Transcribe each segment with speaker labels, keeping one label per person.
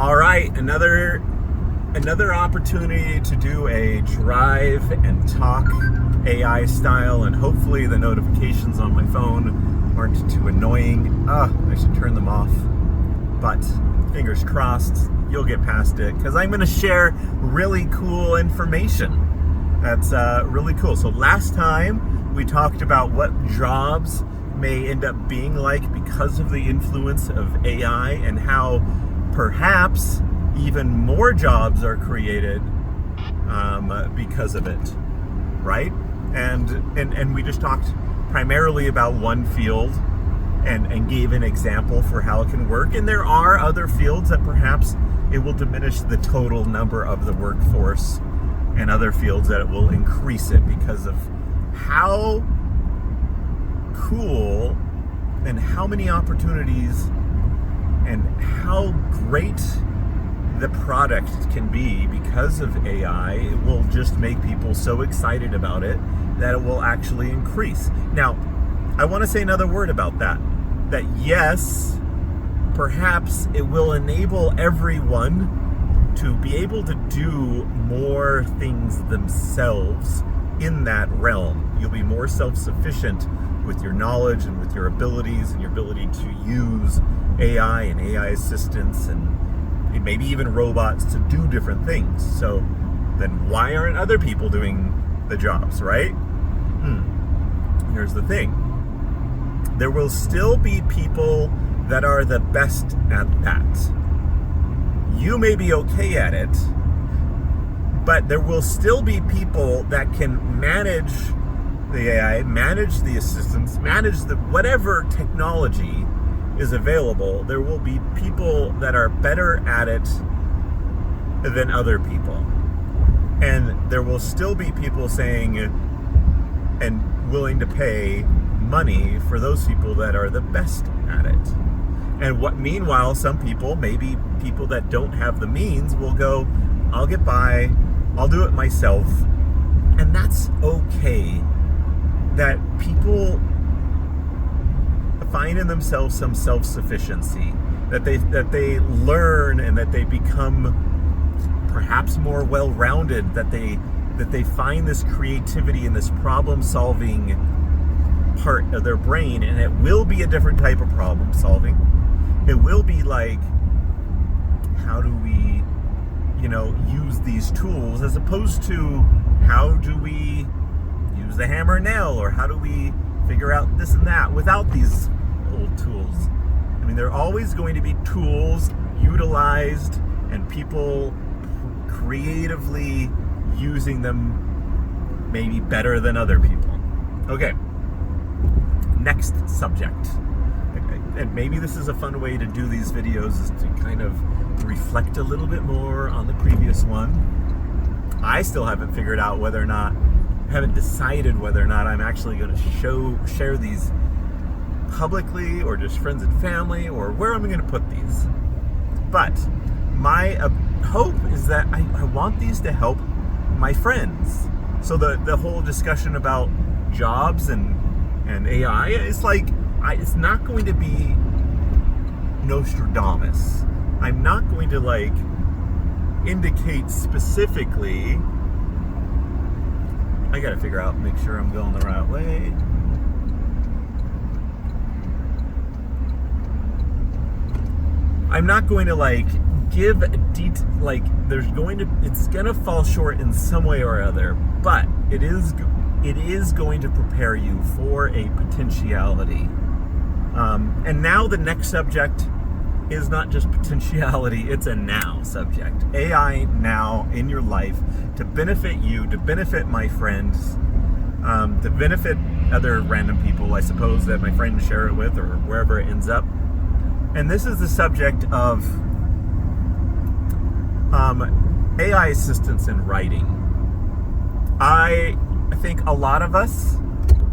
Speaker 1: All right, another opportunity to do a drive and talk AI style, and hopefully the notifications on my phone aren't too annoying. I should turn them off, but fingers crossed you'll get past it, because I'm going to share really cool information that's really cool. So last time we talked about what jobs may end up being like because of the influence of AI, and how perhaps even more jobs are created because of it, right? And we just talked primarily about one field and gave an example for how it can work. And there are other fields that perhaps it will diminish the total number of the workforce, and other fields that it will increase it because of how cool and how many opportunities and how great the product can be because of AI. It will just make people so excited about it that it will actually increase. Now, I want to say another word about that yes, perhaps it will enable everyone to be able to do more things themselves in that realm. You'll be more self-sufficient with your knowledge and with your abilities and your ability to use AI and AI assistants and maybe even robots to do different things. So then why aren't other people doing the jobs, right? Here's the thing. There will still be people that are the best at that. You may be okay at it, but there will still be people that can manage the AI, manage the assistants, manage the whatever technology is available. There will be people that are better at it than other people. And there will still be people saying and willing to pay money for those people that are the best at it. And meanwhile, some people, maybe people that don't have the means, will go, I'll get by, I'll do it myself. And that's okay. That people find in themselves some self-sufficiency, that they learn and that they become perhaps more well-rounded, that they find this creativity and this problem-solving part of their brain. And it will be a different type of problem-solving. It will be like, how do we, use these tools, as opposed to how do we use the hammer and nail, or how do we figure out this and that without these old tools. I mean, there are always going to be tools utilized and people creatively using them maybe better than other people. Okay, next subject. And maybe this is a fun way to do these videos, is to kind of reflect a little bit more on the previous one. I still haven't figured out whether or not, haven't decided whether or not I'm actually going to share these publicly, or just friends and family, or where am I going to put these. But my hope is that I want these to help my friends. So the whole discussion about jobs and AI, it's like, it's not going to be Nostradamus. I'm not going to indicate specifically. I gotta figure out, make sure I'm going the right way. I'm not going to give there's it's gonna fall short in some way or other, but it is going to prepare you for a potentiality. And now the next subject is not just potentiality, it's a now subject. AI now in your life, to benefit you, to benefit my friends, to benefit other random people, I suppose, that my friends share it with, or wherever it ends up. And this is the subject of AI assistance in writing. I think a lot of us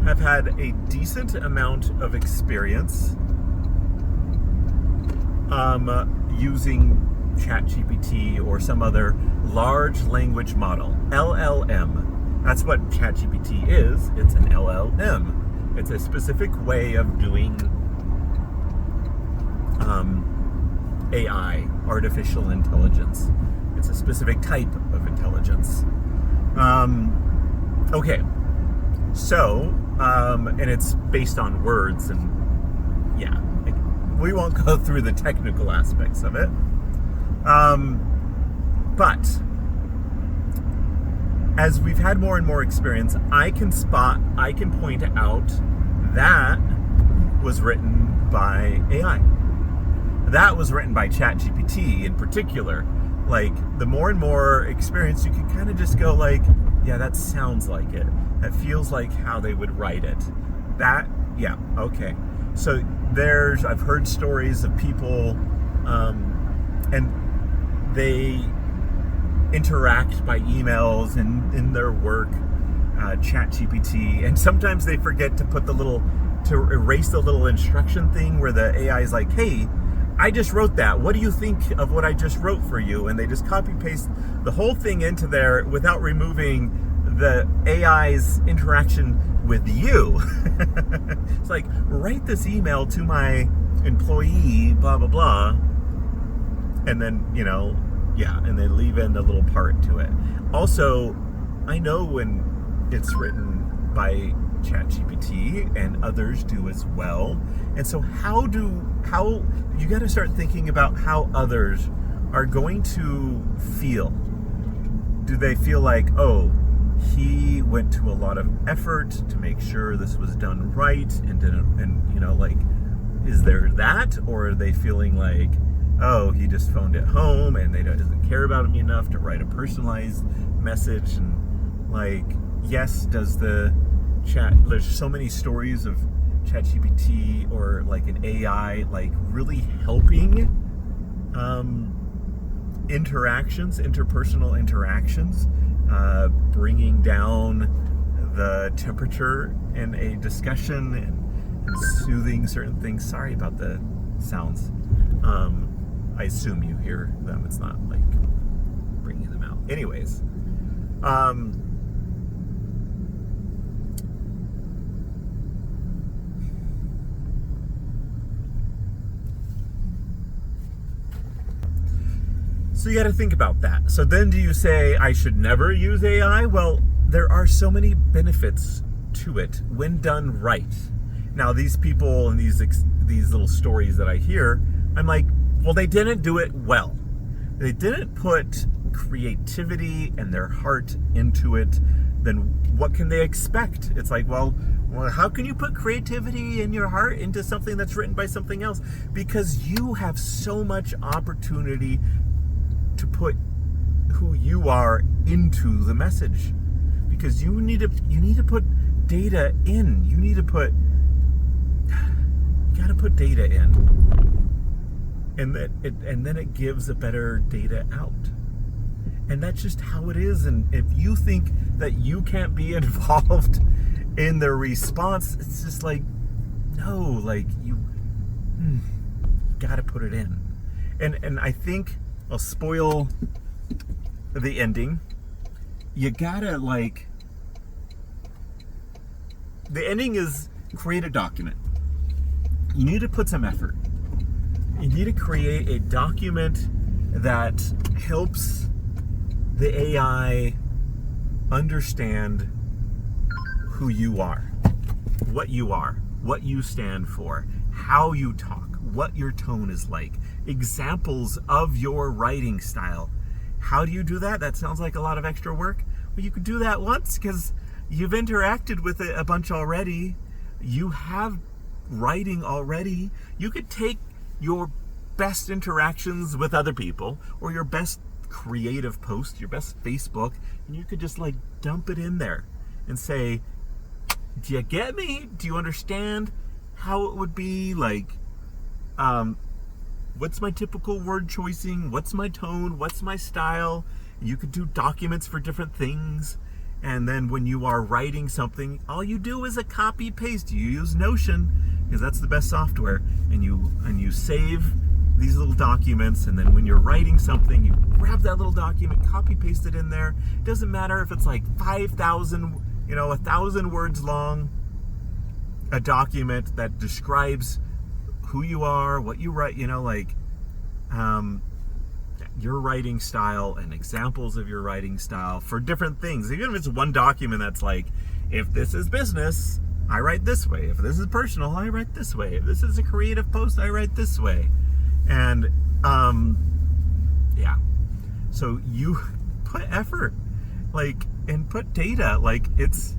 Speaker 1: have had a decent amount of experience using ChatGPT or some other large language model, LLM. That's what ChatGPT is. It's an LLM. It's a specific way of doing AI, artificial intelligence. It's a specific type of intelligence. Okay, so, and it's based on words, and yeah, we won't go through the technical aspects of it. But as we've had more and more experience, I can point out that was written by AI. That was written by ChatGPT in particular. Like, the more and more experience, you can kind of just go like, yeah, that sounds like it. That feels like how they would write it. That, yeah, okay. So I've heard stories of people, and they interact by emails and in their work, ChatGPT, and sometimes they forget to erase the little instruction thing where the AI is like, hey, I just wrote that. What do you think of what I just wrote for you? And they just copy paste the whole thing into there without removing the AI's interaction with you. It's like, write this email to my employee, blah, blah, blah. And then, and they leave in the little part to it. Also, I know when it's written by ChatGPT, and others do as well. And so how you got to start thinking about how others are going to feel. Do they feel like, oh, he went to a lot of effort to make sure this was done right, is there that? Or are they feeling like, oh, he just phoned it home and they doesn't care about me enough to write a personalized message? And like, yes, does the there's so many stories of ChatGPT or like an AI like really helping interpersonal interactions, bringing down the temperature in a discussion and soothing certain things. Sorry about the sounds. I assume you hear them. It's not like bringing them out. Anyways, so you got to think about that. So then do you say I should never use AI? Well, there are so many benefits to it when done right. Now, these people and these little stories that I hear, I'm like, well, they didn't do it well. They didn't put creativity and their heart into it. Then what can they expect? It's like, well, how can you put creativity and your heart into something that's written by something else? Because you have so much opportunity to put who you are into the message, because you need to put data in. You got to put data in, and then it gives a better data out. And that's just how it is. And if you think that you can't be involved in the response, it's just like, no, like you got to put it in. And I think I'll spoil the ending. You gotta the ending is create a document. You need to put some effort. You need to create a document that helps the AI understand who you are, what you stand for, how you talk, what your tone is like, examples of your writing style. How do you do that? That sounds like a lot of extra work. Well, you could do that once because you've interacted with it a bunch already. You have writing already. You could take your best interactions with other people or your best creative post, your best Facebook, and you could just dump it in there and say, do you get me? Do you understand how it would be? What's my typical word choicing? What's my tone? What's my style? You could do documents for different things. And then when you are writing something, all you do is a copy paste. You use Notion because that's the best software, and you save these little documents, and then when you're writing something, you grab that little document, copy paste it in there. It doesn't matter if it's 5,000, 1,000 words long, a document that describes who you are, what you write, your writing style and examples of your writing style for different things. Even if it's one document that's like, if this is business, I write this way. If this is personal, I write this way. If this is a creative post, I write this way. And yeah. So you put effort, like, and put data. Like, it's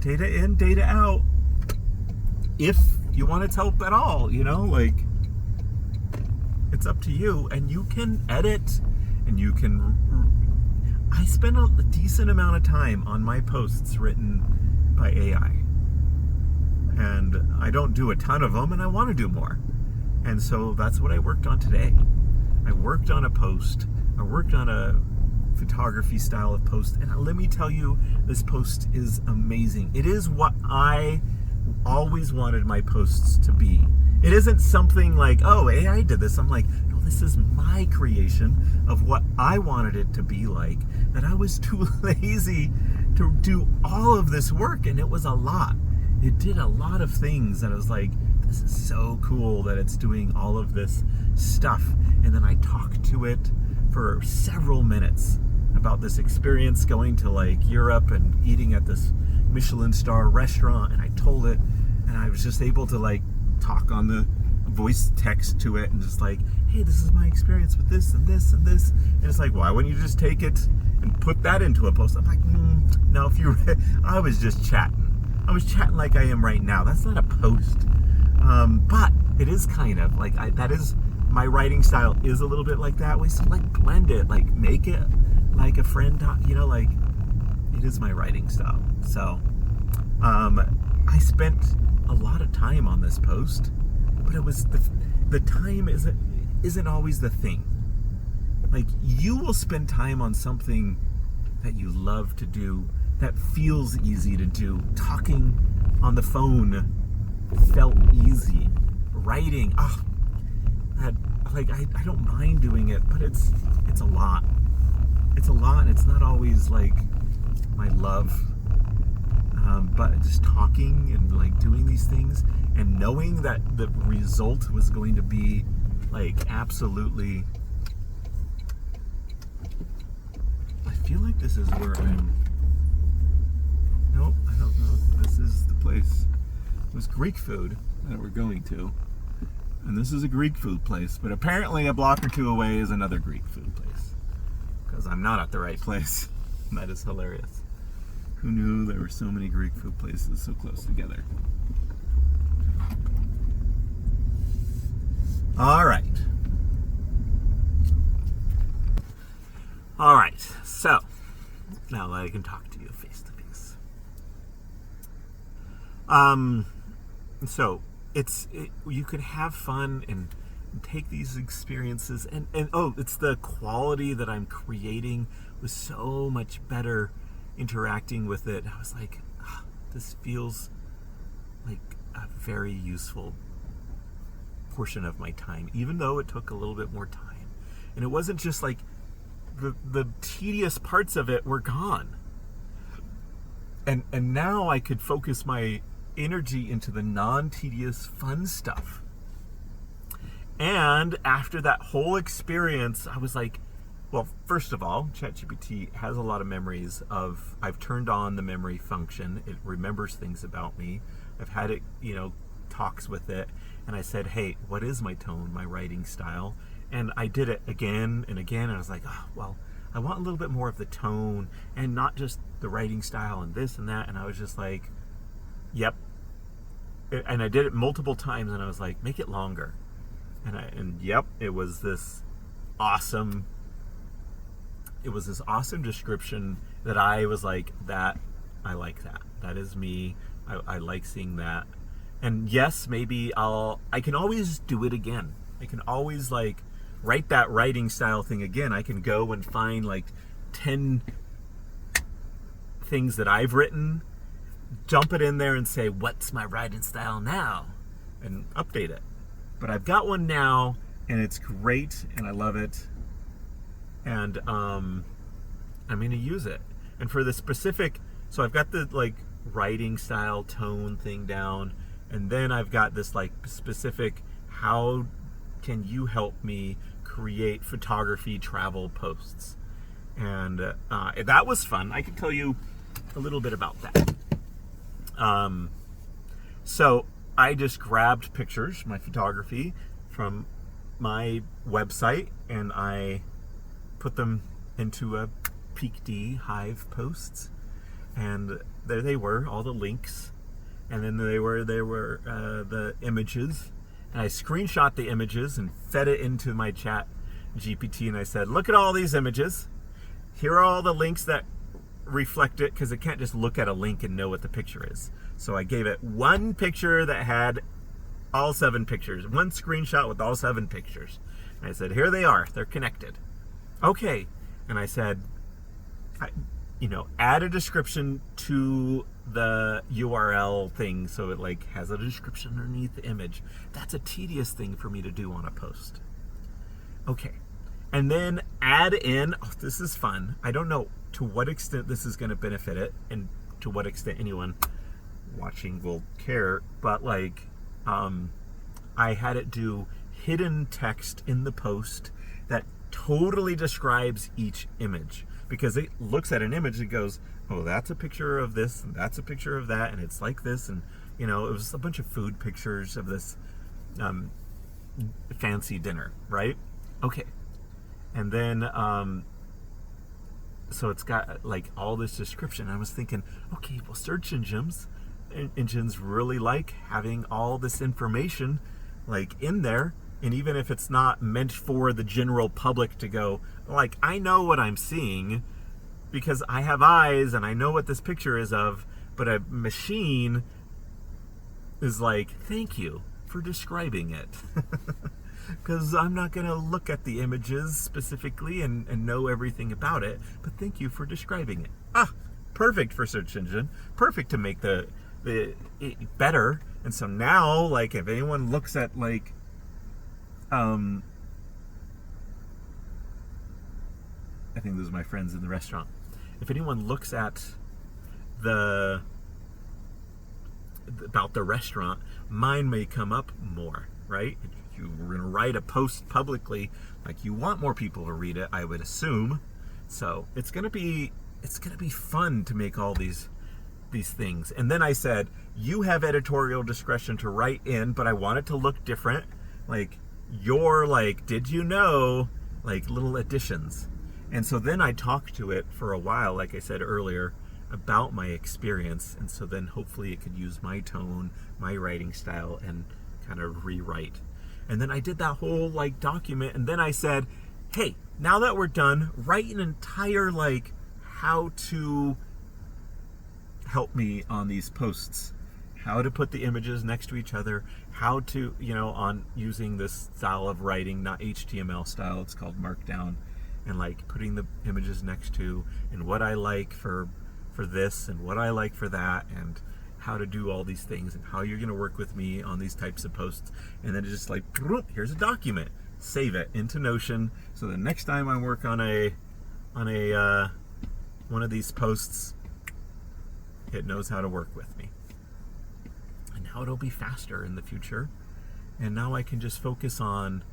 Speaker 1: data in, data out. If you want its help at all, like, it's up to you. And you can edit, and you can. I spend a decent amount of time on my posts written by AI. And I don't do a ton of them, and I want to do more. And so that's what I worked on today. I worked on a post. I worked on a photography style of post. And let me tell you, this post is amazing. It is what I always wanted my posts to be. It isn't something like, oh, AI did this. I'm like, no, this is my creation of what I wanted it to be like. That I was too lazy to do all of this work, and it was a lot. It did a lot of things that I was like, this is so cool that it's doing all of this stuff. And then I talked to it for several minutes about this experience going to like Europe and eating at this Michelin star restaurant. And I told it, and I was just able to like talk on the voice text to it and just like, hey, this is my experience with this and this and this. And it's like, why wouldn't you just take it and put that into a post? I'm like, no, I was just chatting. I was chatting like I am right now. That's not a post. But it is kind of like, that is, my writing style is a little bit like that way. So like blend it, like make it like a friend, like it is my writing style. So I spent a lot of time on this post, but it was the time isn't always the thing. Like, you will spend time on something that you love to do, that feels easy to do. Talking on the phone felt easy. Writing, I don't mind doing it, but it's a lot. It's a lot, and it's not always like my love. But just talking and like doing these things and knowing that the result was going to be like absolutely. I feel like this is where I'm. Nope, I don't know if this is the place. It was Greek food that we're going to. And this is a Greek food place. But apparently a block or two away is another Greek food place. Because I'm not at the right place. And that is hilarious. Who knew there were so many Greek food places so close together? All right. All right. So, now that I can talk to you face to face. So you could have fun and take these experiences and it's the quality that I'm creating was so much better interacting with it. I was like, this feels like a very useful portion of my time, even though it took a little bit more time. And it wasn't just like the tedious parts of it were gone. And now I could focus my energy into the non-tedious fun stuff. And after that whole experience, I was like, well, first of all, ChatGPT has a lot of memories of, I've turned on the memory function. It remembers things about me. I've had it, talks with it. And I said, hey, what is my tone, my writing style? And I did it again and again. And I was like, well, I want a little bit more of the tone and not just the writing style and this and that. And I was just like, yep. And I did it multiple times and I was like, make it longer. And yep, it was this awesome description that I was like, that, I like that. That is me. I like seeing that. And yes, maybe I can always do it again. I can always like write that writing style thing again. I can go and find like 10 things that I've written, dump it in there and say, what's my writing style now? And update it. But I've got one now and it's great and I love it. And I'm going to use it. And for the specific, so I've got the like writing style tone thing down. And then I've got this like specific, how can you help me create photography travel posts. And that was fun. I can tell you a little bit about that. So I just grabbed pictures, my photography, from my website, and I put them into a PeakD Hive posts, and there they were, all the links, and then there were the images, and I screenshot the images and fed it into my chat GPT, and I said, look at all these images. Here are all the links that reflect it, because it can't just look at a link and know what the picture is. So I gave it one picture that had all 7 pictures, one screenshot with all 7 pictures. And I said, here they are, they're connected. Okay. And I said, add a description to the URL thing so it like has a description underneath the image. That's a tedious thing for me to do on a post. Okay. And then add in, this is fun. I don't know to what extent this is going to benefit it and to what extent anyone watching will care, but I had it do hidden text in the post that totally describes each image, because it looks at an image and goes, oh, that's a picture of this and that's a picture of that and it's like this, and it was a bunch of food pictures of this fancy dinner, right? Okay. And then so it's got like all this description. I was thinking, okay, well, search engines really like having all this information like in there, and even if it's not meant for the general public to go, like, I know what I'm seeing because I have eyes and I know what this picture is of, but a machine is like, thank you for describing it. Because I'm not going to look at the images specifically and know everything about it, but thank you for describing it. Perfect for search engine, perfect to make the better. And so now, like, if anyone looks at like I think those are my friends in the restaurant. If anyone looks at about the restaurant, mine may come up more, right? You're going to write a post publicly, like, you want more people to read it, I would assume. So it's going to be fun to make all these things. And then I said, you have editorial discretion to write in, but I want it to look different. Like, your, like, did you know, like, little additions. And so then I talked to it for a while, like I said earlier, about my experience. And so then hopefully it could use my tone, my writing style, and kind of rewrite. And then I did that whole like document, and then I said, hey, now that we're done, write an entire like how to help me on these posts, how to put the images next to each other, how to, on using this style of writing, not HTML style, it's called Markdown, and like putting the images next to, and what I like for this and what I like for that, and how to do all these things, and how you're going to work with me on these types of posts. And then it's just like, here's a document, save it into Notion, so the next time I work on a one of these posts, it knows how to work with me. And now it'll be faster in the future, and now I can just focus on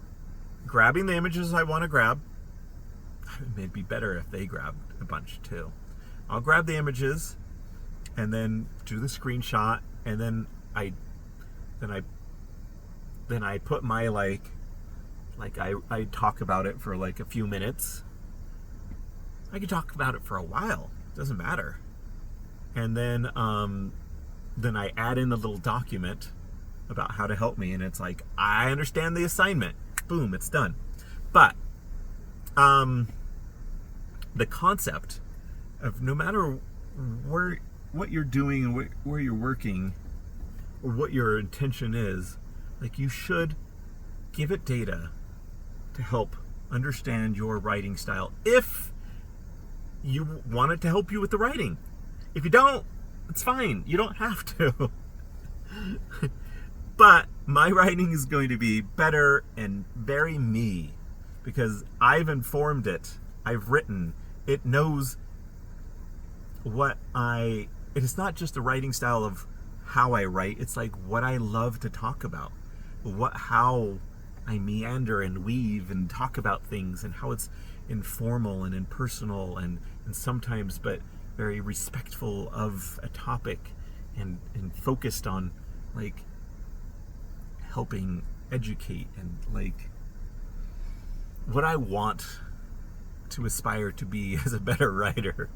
Speaker 1: grabbing the images I want to grab. It'd be better if they grabbed a bunch too. I'll grab the images and then do the screenshot, and then I put my I talk about it for like a few minutes. I could talk about it for a while, doesn't matter. And then I add in a little document about how to help me, and it's like, I understand the assignment. Boom, it's done. But the concept of, no matter what you're doing and where you're working, or what your intention is, like, you should give it data to help understand your writing style, if you want it to help you with the writing. If you don't, it's fine, you don't have to. But my writing is going to be better and very me, because I've informed it, I've written, it knows it is not just a writing style of how I write, it's like what I love to talk about, how I meander and weave and talk about things, and how it's informal and impersonal and sometimes but very respectful of a topic, and focused on like helping educate, and like what I want to aspire to be as a better writer.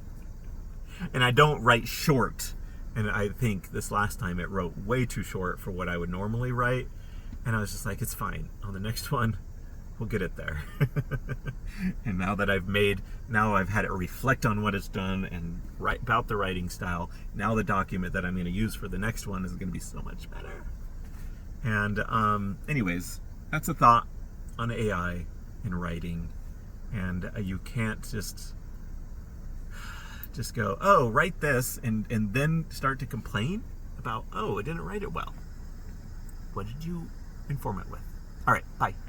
Speaker 1: And I don't write short, and I think this last time it wrote way too short for what I would normally write, and I was just like, it's fine, on the next one we'll get it there. And now that I've had it reflect on what it's done and write about the writing style, now the document that I'm going to use for the next one is going to be so much better. And anyways, that's a thought on AI in writing. And you can't just go, oh, write this, and then start to complain about, oh, I didn't write it well. What did you inform it with? All right, bye.